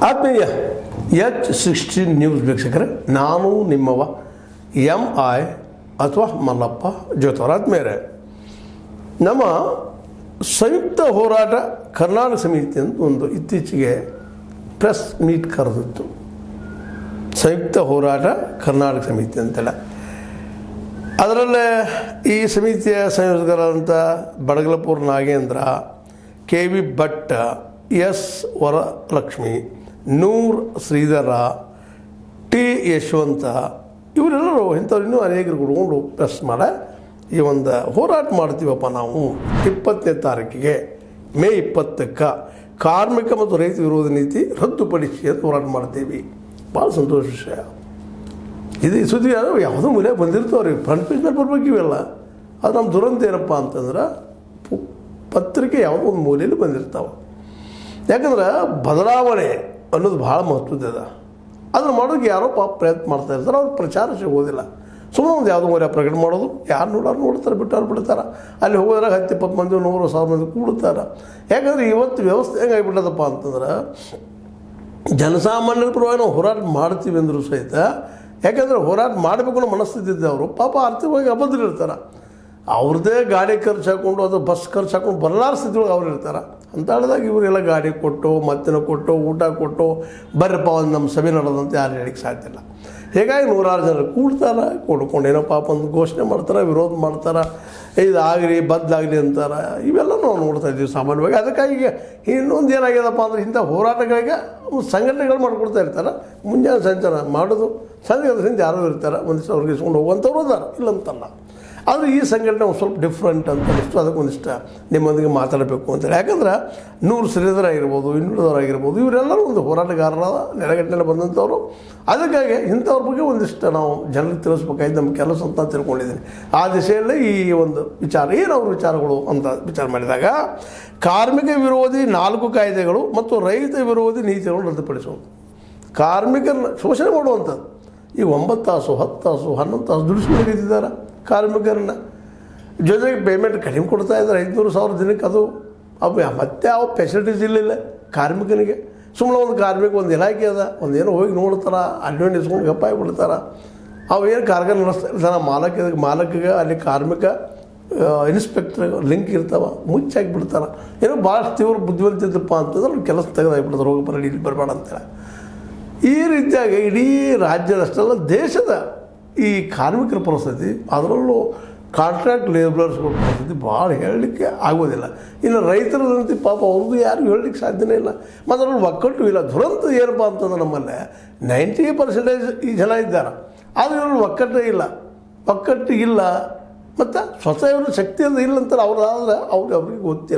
ಆತ್ಮೀಯ H16 news ವೀಕ್ಷಕರೇ, ನಾನು ನಿಮ್ಮವ MI ಅಥವಾ ಮಲ್ಲಪ್ಪ ಜೋತವರಾದ ಮೇಲೆ ನಮ್ಮ ಸಂಯುಕ್ತ ಹೋರಾಟ ಕರ್ನಾಟಕ ಸಮಿತಿ ಅಂತ ಒಂದು ಇತ್ತೀಚೆಗೆ ಪ್ರೆಸ್ ಮೀಟ್ ಕರೆದಿತ್ತು. ಸಂಯುಕ್ತ ಹೋರಾಟ ಕರ್ನಾಟಕ ಸಮಿತಿ ಅಂತೇಳಿ ಅದರಲ್ಲೇ ಈ ಸಮಿತಿಯ ಸಂಯೋಜಕರಾದಂಥ ಬಡಗಲಪುರ ನಾಗೇಂದ್ರ, KV ಭಟ್, S ವರಲಕ್ಷ್ಮಿ, ನೂರ್ ಶ್ರೀಧರ, T ಯಶವಂತ ಇವರೆಲ್ಲರೂ ಇಂಥವ್ರು ಇನ್ನೂ ಅನೇಕರು ಕುಡ್ಕೊಂಡು ಪ್ರೆಸ್ ಮಾಡಿ ಈ ಒಂದು ಹೋರಾಟ ಮಾಡ್ತೀವಪ್ಪ ನಾವು 20ನೇ ತಾರೀಕಿಗೆ ಮೇ 20ಕ್ಕೆ ಕಾರ್ಮಿಕ ಮತ್ತು ರೈತ ವಿರೋಧ ನೀತಿ ರದ್ದುಪಡಿಸಿ ಅಂತ ಹೋರಾಟ ಮಾಡ್ತೀವಿ. ಭಾಳ ಸಂತೋಷ ವಿಷಯ. ಇದು ಸುದ್ದಿ ಯಾವುದೋ ಮೂಲೆ ಬಂದಿರ್ತಾವ್ರಿ, ಫ್ರಂಟ್ ಪೇಜ್ ಮೇಲೆ ಬರ್ಬೇಕು ಇವೆಲ್ಲ. ಅದು ನಮ್ಮ ದುರಂತ ಏನಪ್ಪ ಅಂತಂದ್ರೆ ಪತ್ರಿಕೆ ಯಾವುದೋ ಒಂದು ಮೂಲೆಯಲ್ಲಿ ಬಂದಿರ್ತಾವೆ. ಯಾಕಂದ್ರೆ ಬದಲಾವಣೆ ಅನ್ನೋದು ಭಾಳ ಮಹತ್ವದ. ಅದನ್ನು ಮಾಡೋಕ್ಕೆ ಯಾರೋ ಪ್ರಯತ್ನ ಮಾಡ್ತಾ ಇರ್ತಾರೆ, ಅವ್ರಿಗೆ ಪ್ರಚಾರ ಸಿಗೋದಿಲ್ಲ. ಸುಮ್ಮನೆ ಒಂದು ಯಾವುದೋ ಮೂಲೆ ಪ್ರಕಟ ಮಾಡೋದು, ಯಾರು ನೋಡ್ತಾರೆ, ಬಿಡ್ತಾರೆ. ಅಲ್ಲಿ ಹೋಗೋದ್ರಾಗ 10-20 ಮಂದಿ 100,000 ಮಂದಿ ಕೂಡ್ತಾರೆ. ಯಾಕಂದರೆ ಇವತ್ತು ವ್ಯವಸ್ಥೆ ಹೆಂಗಾಗಿಬಿಟ್ಟದಪ್ಪ ಅಂತಂದ್ರೆ ಜನಸಾಮಾನ್ಯರ ಪರವಾಗಿ ನಾವು ಹೋರಾಟ ಮಾಡ್ತೀವಿ ಅಂದರೂ ಸಹಿತ, ಯಾಕಂದರೆ ಹೋರಾಟ ಮಾಡಬೇಕು ಅನ್ನೋ ಮನಸ್ಥಿತಿ ಇದ್ದವರು ಪಾಪ ಆರ್ಥಿಕವಾಗಿ ಅಭದ್ರಿರ್ತಾರೆ. ಅವ್ರದ್ದೇ ಗಾಡಿ ಖರ್ಚು ಹಾಕ್ಕೊಂಡು ಅಥವಾ ಬಸ್ ಖರ್ಚು ಹಾಕ್ಕೊಂಡು ಬರಲಾರ ಸ್ಥಿತಿಯೊಳಗೆ ಅವ್ರು ಇರ್ತಾರೆ. ಅಂತ ಹೇಳಿದಾಗ ಇವರೆಲ್ಲ ಗಾಡಿ ಕೊಟ್ಟು, ಮತ್ತಿನ ಕೊಟ್ಟು, ಊಟ ಕೊಟ್ಟು ಬರ್ರಪ್ಪ ಒಂದು ನಮ್ಮ ಸಭೆ ನಡೆದಂತ ಯಾರು ಹೇಳಿಕ್ಕೆ ಸಾಧ್ಯ ಇಲ್ಲ. ಹೀಗಾಗಿ 100 ಜನರು ಕೂಡ್ತಾರೆ, ಕೊಡ್ಕೊಂಡು ಏನೋ ಪಾಪ ಒಂದು ಘೋಷಣೆ ಮಾಡ್ತಾರೆ, ವಿರೋಧ ಮಾಡ್ತಾರೆ, ಇದಾಗಲಿ ಬದಲಾಗಲಿ ಅಂತಾರೆ. ಇವೆಲ್ಲ ನಾವು ನೋಡ್ತಾ ಇದ್ದೀವಿ ಸಾಮಾನ್ಯವಾಗಿ. ಅದಕ್ಕಾಗಿ ಇನ್ನೊಂದು ಏನಾಗ್ಯದಪ್ಪ ಅಂದರೆ ಇಂಥ ಹೋರಾಟಗಳಿಗೆ ಸಂಘಟನೆಗಳು ಮಾಡ್ಕೊಡ್ತಾ ಇರ್ತಾರೆ. ಮುಂಜಾನೆ ಸಂಚಾರ ಮಾಡೋದು, ಸಂಘದಿಂದ ಯಾರು ಇರ್ತಾರೆ, ಒಂದಿಷ್ಟು ಅವ್ರಿಗೆ ಇಸ್ಕೊಂಡು ಹೋಗುವಂಥವ್ರು ಅದಾರ, ಇಲ್ಲಂತಲ್ಲ. ಆದರೆ ಈ ಸಂಘಟನೆ ಒಂದು ಸ್ವಲ್ಪ ಡಿಫ್ರೆಂಟ್ ಅಂತ ಅನಿಸ್ತು. ಅದಕ್ಕೆ ಒಂದಿಷ್ಟು ನಿಮ್ಮೊಂದಿಗೆ ಮಾತಾಡಬೇಕು ಅಂತೇಳಿ. ಯಾಕಂದ್ರೆ ನೂರ್ ಶ್ರೀಧರ ಆಗಿರ್ಬೋದು, ಇನ್ನುಳಿದವರಾಗಿರ್ಬೋದು, ಇವರೆಲ್ಲರೂ ಒಂದು ಹೋರಾಟಗಾರರ ನೆಲೆಗಟ್ಟಿನಲ್ಲಿ ಬಂದಂಥವ್ರು. ಅದಕ್ಕಾಗಿ ಇಂಥವ್ರ ಬಗ್ಗೆ ಒಂದಿಷ್ಟು ನಾವು ಜನರಿಗೆ ತಿಳಿಸ್ಬೇಕಾಯ್ತು ನಮ್ಮ ಕೆಲಸ ಅಂತ ತಿಳ್ಕೊಂಡಿದ್ದೀನಿ. ಆ ದಿಶೆಯಲ್ಲೇ ಈ ಒಂದು ವಿಚಾರ ಏನು ಅವ್ರ ವಿಚಾರಗಳು ಅಂತ ವಿಚಾರ ಮಾಡಿದಾಗ, ಕಾರ್ಮಿಕ ವಿರೋಧಿ 4 ಕಾಯ್ದೆಗಳು ಮತ್ತು ರೈತ ವಿರೋಧಿ ನೀತಿಗಳನ್ನು ರದ್ದುಪಡಿಸುವುದು, ಕಾರ್ಮಿಕರನ್ನ ಶೋಷಣೆ ಮಾಡುವಂಥದ್ದು. ಈ 9 ತಾಸು 10 ತಾಸು 11 ತಾಸು ದುಡಿಸ್ಕೊಂಡಿದ್ದಾರೆ ಕಾರ್ಮಿಕರನ್ನ. ಜೊತೆಗೆ ಪೇಮೆಂಟ್ ಕಡಿಮೆ ಕೊಡ್ತಾ ಇದ್ದಾರೆ, 500,000 ದಿನಕ್ಕೆ. ಅದು ಮತ್ತೆ ಯಾವ ಫೆಸಿಲಿಟೀಸ್ ಇಲ್ಲ ಕಾರ್ಮಿಕನಿಗೆ. ಸುಮ್ಮನೆ ಒಂದು ಕಾರ್ಮಿಕ ಒಂದು ಇಲಾಖೆ ಅದ, ಒಂದು ಏನೋ ಹೋಗಿ ನೋಡ್ತಾರೆ, ಅಡ್ವಾಂಟ್ ಇಸ್ಕೊಂಡು ಗಪ್ಪ ಆಗಿಬಿಡ್ತಾರೆ. ಅವು ಏನು ಕಾರ್ಖಾನೆ ನಡೆಸ್ತಾ ಇರ್ತಾನೆ, ಮಾಲಕಿಗೆ ಅಲ್ಲಿ ಕಾರ್ಮಿಕ ಇನ್ಸ್ಪೆಕ್ಟರ್ ಲಿಂಕ್ ಇರ್ತಾವೆ, ಮುಚ್ಚಾಕಿಬಿಡ್ತಾರೆ. ಏನೋ ಭಾಳಷ್ಟು ತೀವ್ರ ಬುದ್ಧಿವಂತಿದ್ದಪ್ಪ ಅಂತಂದ್ರೆ ಅವ್ರು ಕೆಲಸ ತೆಗೆದಾಗಿಬಿಡ್ತಾರೆ, ಹೋಗಿ ಬರಲಿ ಇಲ್ಲಿ ಬರಬೇಡ ಅಂತೇಳಿ. ಈ ರೀತಿಯಾಗಿ ಇಡೀ ರಾಜ್ಯದಷ್ಟೆಲ್ಲ ದೇಶದ ಈ ಕಾರ್ಮಿಕರ ಪರಿಸ್ಥಿತಿ, ಅದರಲ್ಲೂ ಕಾಂಟ್ರಾಕ್ಟ್ ಲೇಬರ್ಸ್ಗಳ ಪರಿಸ್ಥಿತಿ ಭಾಳ ಹೇಳಲಿಕ್ಕೆ ಆಗೋದಿಲ್ಲ. ಇನ್ನು ರೈತರದಂತೆ ಪಾಪ ಅವ್ರದ್ದು ಯಾರು ಹೇಳಲಿಕ್ಕೆ ಸಾಧ್ಯನೇ ಇಲ್ಲ. ಮತ್ತು ಅದ್ರಲ್ಲಿ ಒಕ್ಕಟ್ಟು ಇಲ್ಲ. ದುರಂತ ಏನಪ್ಪ ಅಂತಂದ್ರೆ ನಮ್ಮಲ್ಲೇ 90% ಈ ಜನ ಇದ್ದಾರೆ, ಆದರೆ ಇವ್ರಲ್ಲಿ ಒಕ್ಕಟ್ಟು ಇಲ್ಲ. ಮತ್ತು ಸ್ವತಃ ಇವರು ಶಕ್ತಿಯಿಂದ ಇಲ್ಲ ಅಂತಾರೆ. ಅವ್ರಾದ್ರೆ ಅವ್ರಿಗೆ ಗೊತ್ತಿಲ್ಲ.